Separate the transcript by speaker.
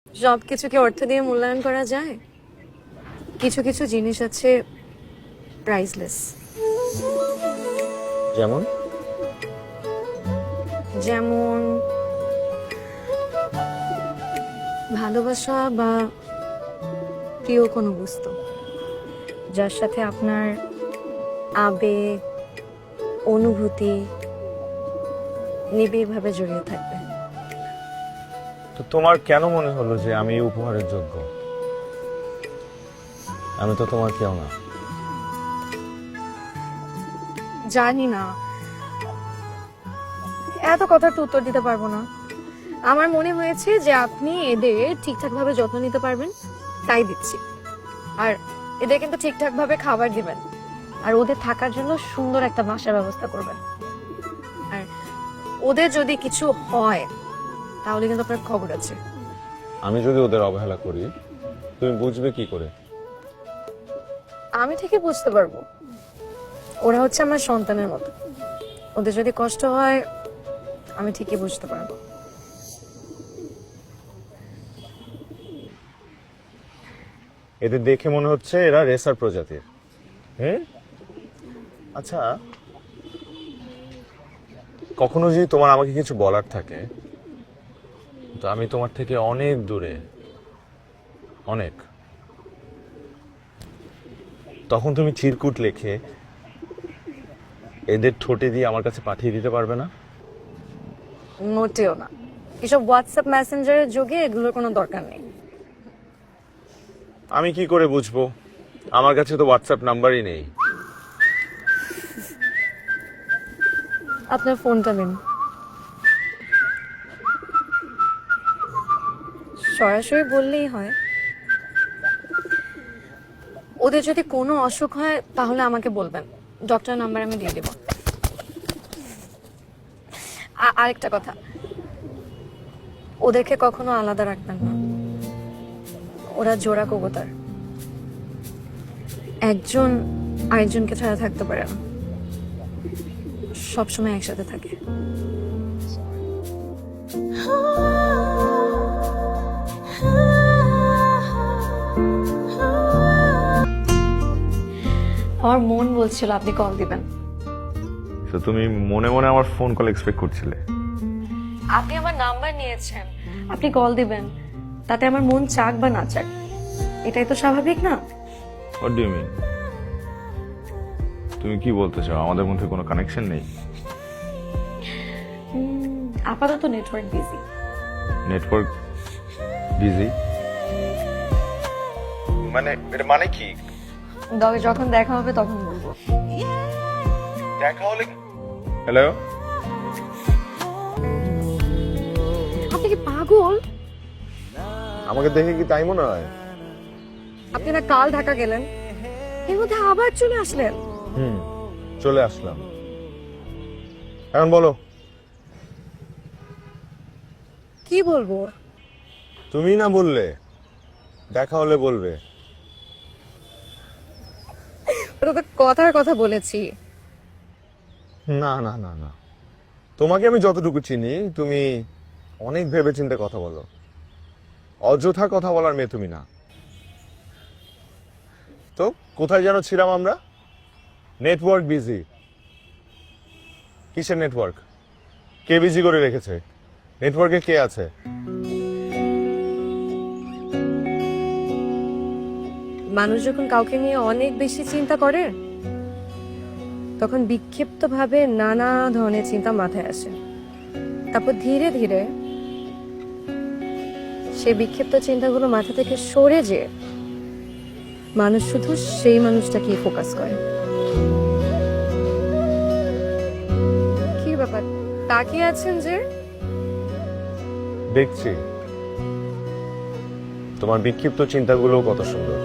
Speaker 1: সবকিছুকে অর্থ দিয়ে মূল্যায়ন করা যায়? কিছু কিছু জিনিস আছে প্রাইসলেস।
Speaker 2: যেমন?
Speaker 1: যেমন ভালোবাসা বা প্রিয় কোনো বস্তু, যার সাথে আপনার আবেগ, অনুভূতি নিবিড়ভাবে জড়িয়ে থাকবে।
Speaker 2: তো তোমার কেন মনে হলো যে আমি এই উপহারের যোগ্য? আমি তো তোমার কেউ না।
Speaker 1: জানি না, এত কথার তো উত্তর দিতে পারবো না। আমার মনে হয়েছে যে আপনি এদের ঠিকঠাক ভাবে যত্ন নিতে পারবেন, তাই দিচ্ছি। আর এদের কিন্তু ঠিকঠাক ভাবে খাবার দিবেন, আর ওদের থাকার জন্য সুন্দর একটা বাসার ব্যবস্থা করবেন। আর ওদের যদি কিছু হয় তাহলে কিন্তু আপনার খবর আছে।
Speaker 2: আমি যদি ওদের অবহেলা করি তুমি বুঝবে কি করে?
Speaker 1: আমি ঠিকই বুঝতে পারবো, ওরা হচ্ছে আমার সন্তানের মতো। ওদের যদি কষ্ট হয় আমি ঠিকই বুঝতে পারবো।
Speaker 2: এদের দেখে মনে হচ্ছে এরা রেসার প্রজাতির। হ্যাঁ, আচ্ছা, কখনো যদি তোমার আমাকে কিছু বলার থাকে, তো আমি তোমার থেকে অনেক দূরে, অনেক, তখন তুমি চিরকুট লেখে এদের ঠোঁটে দিয়ে আমার কাছে পাঠিয়ে দিতে পারবে না?
Speaker 1: মোটেও না, এসব হোয়াটসঅ্যাপ মেসেঞ্জারের যুগে এগুলোর কোনো দরকার নেই।
Speaker 2: আমি কি করে বুঝবো? আমার কাছে তো হোয়াটসঅ্যাপ নাম্বারই নেই।
Speaker 1: আপনার ফোনটা দিন, সরাসরি বললেই হয়। ওদের যদি কোনো অসুখ হয় তাহলে আমাকে বলবেন, ডক্টর নাম্বার আমি দিয়ে দেব। আরেকটা কথা, ওদেরকে কখনো আলাদা রাখবেন না। ওরা জোড়া কবুতর, একজন আরেকজনকে ছাড়া থাকতে পারে না, সবসময় একসাথে থাকে। আমার মন বলছিল আপনি কল দিবেন।
Speaker 2: তো তুমি মনে মনে আমার ফোন কল এক্সপেক্ট করছিলে?
Speaker 1: আপনি আমার নাম্বার নিয়েছেন, আপনি কল দিবেন, তাতে আমার মন চাক বা না চাক, এটাই তো স্বাভাবিক না?
Speaker 2: What do you mean? তুমি কি বলতে চাও আমাদের মধ্যে কোনো কানেকশন নেই?
Speaker 1: আপাতত নেটওয়ার্ক বিজি।
Speaker 2: নেটওয়ার্ক বিজি মানে এর মানে কি?
Speaker 1: তবে যখন দেখা হবে তখন বলবো।
Speaker 2: দেখা হলে? হ্যালো,
Speaker 1: আপনি কি পাগল?
Speaker 2: আমাকে দেখে কি তাই মনে হয়?
Speaker 1: আপনি না কাল ঢাকা গেলেন, এর মধ্যে আবার চলে আসলেন।
Speaker 2: চলে আসলাম। এখন বলো।
Speaker 1: কি বলবো?
Speaker 2: তুমি না বললে দেখা হলে বলবে?
Speaker 1: ওটা তো কথার কথা বলেছি।
Speaker 2: না না না না, তোমাকে আমি যতটুকু চিনি তুমি অনেক ভেবেচিন্তে কথা বলো। অযথা কথা বলার মেয়ে তুমি না। তো কোথায় যেন ছিলাম আমরা? Network busy. কিসের নেটওয়ার্ক? কে বিজি করে রেখেছে? নেটওয়ার্কে কে আছে?
Speaker 1: মানুষ যখন কাউকে নিয়ে অনেক বেশি চিন্তা করে তখন বিক্ষিপ্ত ভাবে নানা ধরনের চিন্তা মাথায় আসে। তারপর ধীরে ধীরে সেই বিক্ষিপ্ত চিন্তাগুলো মাথা থেকে সরে যেয়ে মানুষ শুধু সেই মানুষটাকে ফোকাস করে। কি ব্যাপার, তাকিয়ে আছেন যে?
Speaker 2: দেখছি তোমার বিক্ষিপ্ত চিন্তাগুলো কত সুন্দর।